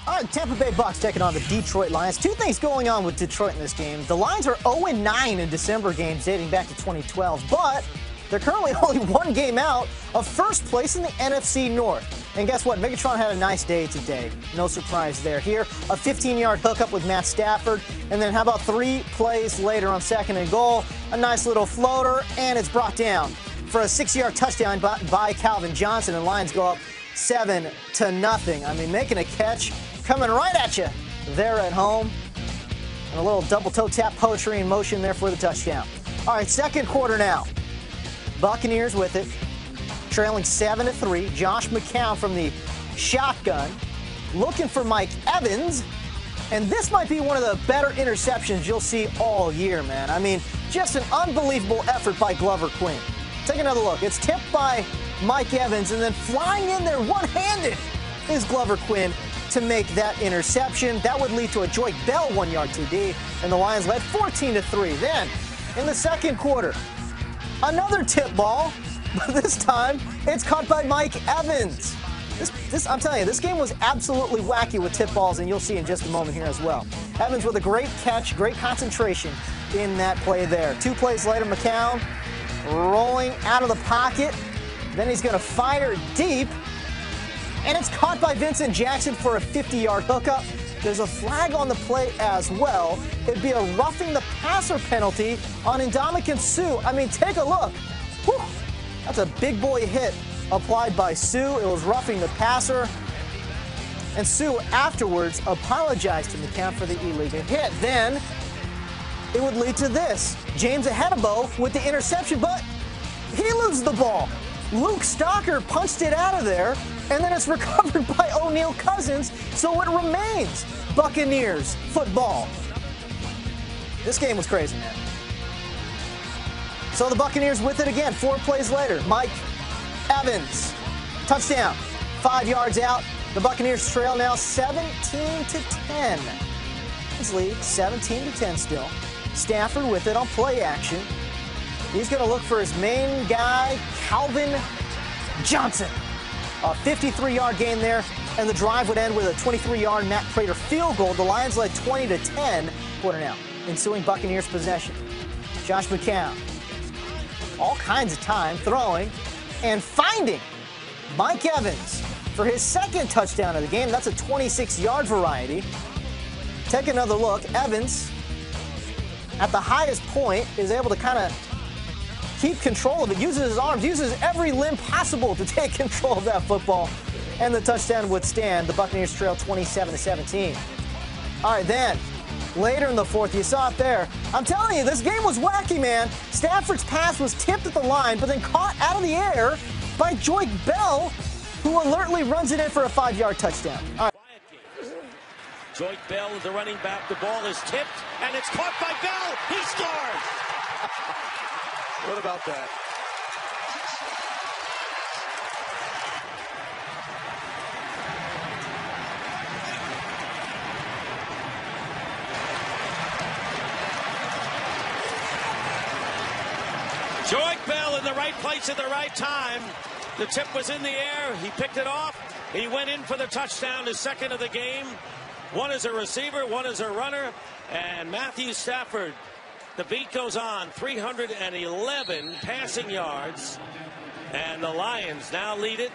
All right, Tampa Bay Bucks taking on the Detroit Lions. Two things going on with Detroit in this game. The Lions are 0-9 in December games dating back to 2012, but they're currently only one game out of first place in the NFC North. And guess what? Megatron had a nice day today. No surprise there. Here, a 15-yard hookup with Matt Stafford. And then how about 3 plays later on second and goal? A nice little floater, and it's brought down for a 6-yard touchdown by Calvin Johnson. And Lions go up 7-0. I mean, making a catch, coming right at you there at home. And a little double toe tap poetry in motion there for the touchdown. All right, second quarter now. Buccaneers with it, trailing 7-3. Josh McCown from the shotgun, looking for Mike Evans. And this might be one of the better interceptions you'll see all year, man. I mean, just an unbelievable effort by Glover Quinn. Take another look. It's tipped by Mike Evans, and then flying in there one-handed is Glover Quinn to make that interception. That would lead to a Joyke Bell 1-yard TD, and the Lions led 14-3. Then, in the second quarter, another tip ball, but this time it's caught by Mike Evans. I'm telling you, this game was absolutely wacky with tip balls, and you'll see in just a moment here as well. Evans with a great catch, great concentration in that play there. 2 plays later, McCown rolling out of the pocket. Then he's going to fire deep, and it's caught by Vincent Jackson for a 50-yard hookup. There's a flag on the play as well. It'd be a roughing the passer penalty on Ndamukong Suh. I mean, take a look. Whew. That's a big boy hit applied by Suh. It was roughing the passer. And Suh afterwards apologized to McCown for the illegal hit. Then it would lead to this. James Ahedebo with the interception, but he loses the ball. Luke Stalker punched it out of there, and then it's recovered by O'Neal Cousins, so it remains Buccaneers football. This game was crazy, man. So the Buccaneers with it again, 4 plays later. Mike Evans, touchdown, 5 yards out. The Buccaneers trail now 17-10. His lead, 17-10 still. Stafford with it on play action. He's going to look for his main guy, Calvin Johnson. A 53-yard gain there, and the drive would end with a 23-yard Matt Prater field goal. The Lions led 20-10. Quarter now. Ensuing Buccaneers possession. Josh McCown, all kinds of time throwing and finding Mike Evans for his second touchdown of the game. That's a 26-yard variety. Take another look. Evans, at the highest point, is able to kind of keep control of it, uses his arms, uses every limb possible to take control of that football, and the touchdown would stand. The Buccaneers trail 27-17. All right, then, later in the fourth, you saw it there. I'm telling you, this game was wacky, man. Stafford's pass was tipped at the line, but then caught out of the air by Joyke Bell, who alertly runs it in for a 5-yard touchdown. All right. Joyke Bell, the running back, the ball is tipped, and it's caught by Bell. He scores! What about that? Joyke Bell in the right place at the right time. The tip was in the air. He picked it off. He went in for the touchdown, his second of the game. One is a receiver, one is a runner. And Matthew Stafford, the beat goes on, 311 passing yards. And the Lions now lead it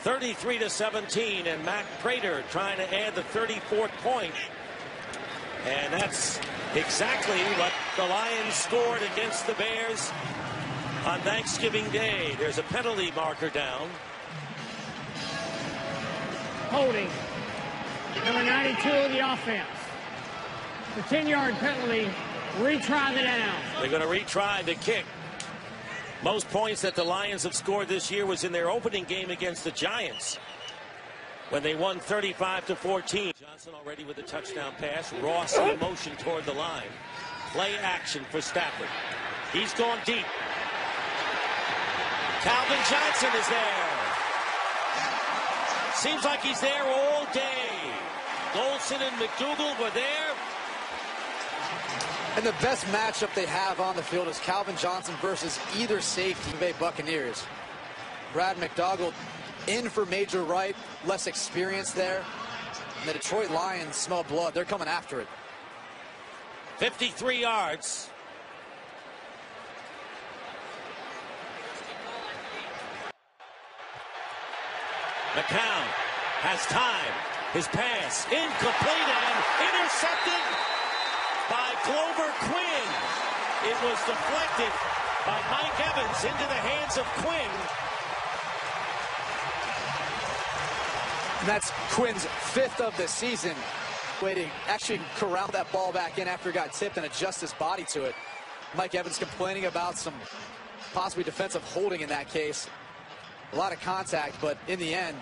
33-17. And Matt Prater trying to add the 34th point. And that's exactly what the Lions scored against the Bears on Thanksgiving Day. There's a penalty marker down. Holding. Number 92 of the offense. The 10-yard penalty. Retry the down. They're going to retry the kick. Most points that the Lions have scored this year was in their opening game against the Giants, when they won 35-14. Johnson already with a touchdown pass. Ross in motion toward the line. Play action for Stafford. He's gone deep. Calvin Johnson is there. Seems like he's there all day. Golson and McDougal were there. And the best matchup they have on the field is Calvin Johnson versus either safety. Bay Buccaneers. Brad McDougal in for Major Wright, less experience there. And the Detroit Lions smell blood. They're coming after it. 53 yards. McCown has time. His pass incomplete and intercepted by Glover Quinn. It was deflected by Mike Evans into the hands of Quinn. And that's Quinn's 5th of the season. Way to actually corral that ball back in after it got tipped and adjust his body to it. Mike Evans complaining about some possibly defensive holding in that case. A lot of contact, but in the end,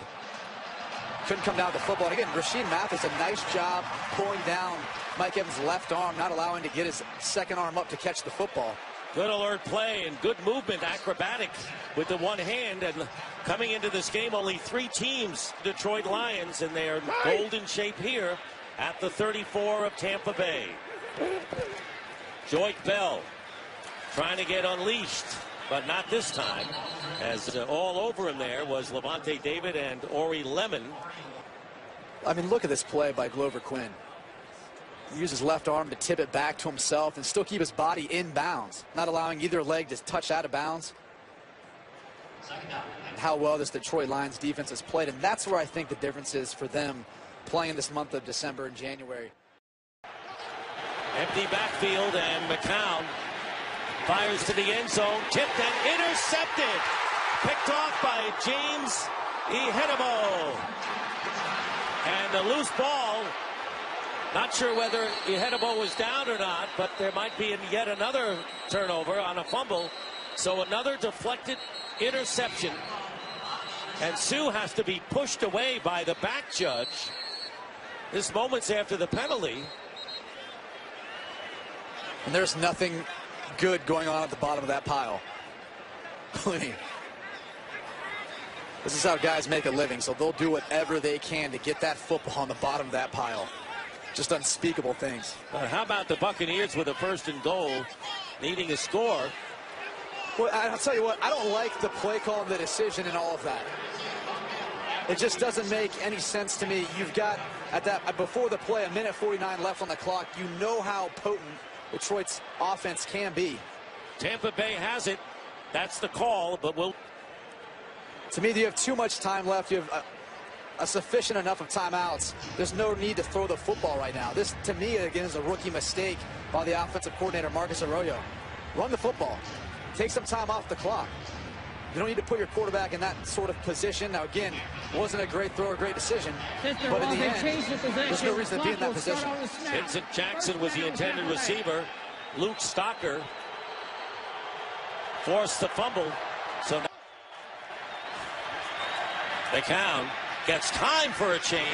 couldn't come down with the football. And again, Rasheed Mathis, a nice job pulling down Mike Evans' left arm, not allowing to get his second arm up to catch the football. Good alert play and good movement, acrobatic with the one hand. And coming into this game, only 3 teams, Detroit Lions, and they are golden shape here at the 34 of Tampa Bay. Joique Bell trying to get unleashed, but not this time, as all over him there was Levante David and Ori Lemon. I mean, look at this play by Glover Quinn. He used his left arm to tip it back to himself and still keep his body in bounds, not allowing either leg to touch out of bounds. And how well this Detroit Lions defense has played, and that's where I think the difference is for them playing this month of December and January. Empty backfield, and McCown fires to the end zone, tipped and intercepted. Picked off by James Ihedebo. And a loose ball. Not sure whether Ihedebo was down or not, but there might be yet another turnover on a fumble. So another deflected interception. And Sue has to be pushed away by the back judge. This moments after the penalty. And there's nothing good going on at the bottom of that pile. This is how guys make a living, so they'll do whatever they can to get that football on the bottom of that pile. Just unspeakable things. How about the Buccaneers with a 1st and goal, needing a score? Well, I'll tell you what, I don't like the play call and the decision and all of that. It just doesn't make any sense to me. You've got, at that before the play, 1:49 left on the clock. You know how potent Detroit's offense can be. Tampa Bay has it. That's the call, but we'll... To me, you have too much time left. You have a sufficient enough of timeouts. There's no need to throw the football right now. This, to me, again, is a rookie mistake by the offensive coordinator, Marcus Arroyo. Run the football. Take some time off the clock. You don't need to put your quarterback in that sort of position. Now, again, wasn't a great throw or great decision, but in the end, there's no reason to be in that position. Vincent Jackson was the intended receiver. Luke Stocker forced the fumble. So McCown gets time for a change,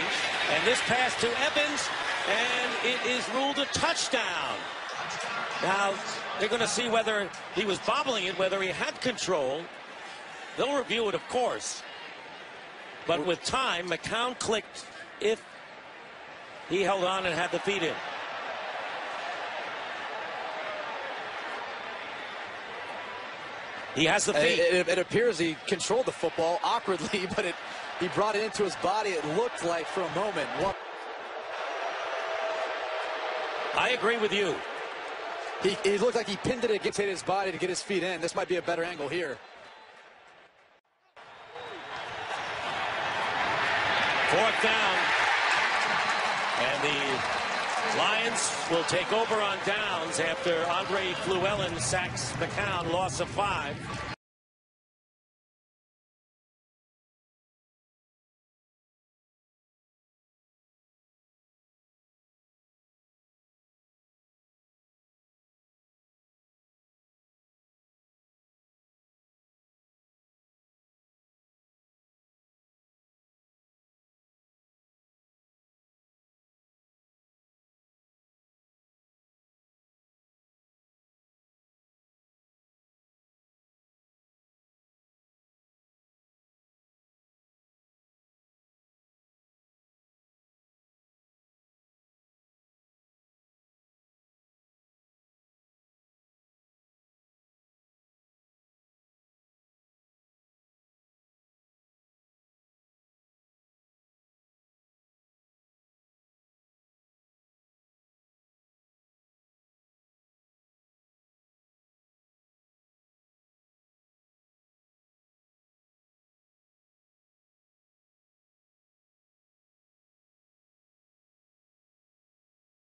and this pass to Evans, and it is ruled a touchdown. Now, they're going to see whether he was bobbling it, whether he had control. They'll review it, of course. But with time, McCown clicked if he held on and had the feet in. He has the feet. It appears he controlled the football awkwardly, but he brought it into his body. It looked like for a moment. I agree with you. He looked like he pinned it against his body to get his feet in. This might be a better angle here. 4th down. And the Lions will take over on downs after Andre Fluellen sacks McCown, loss of 5.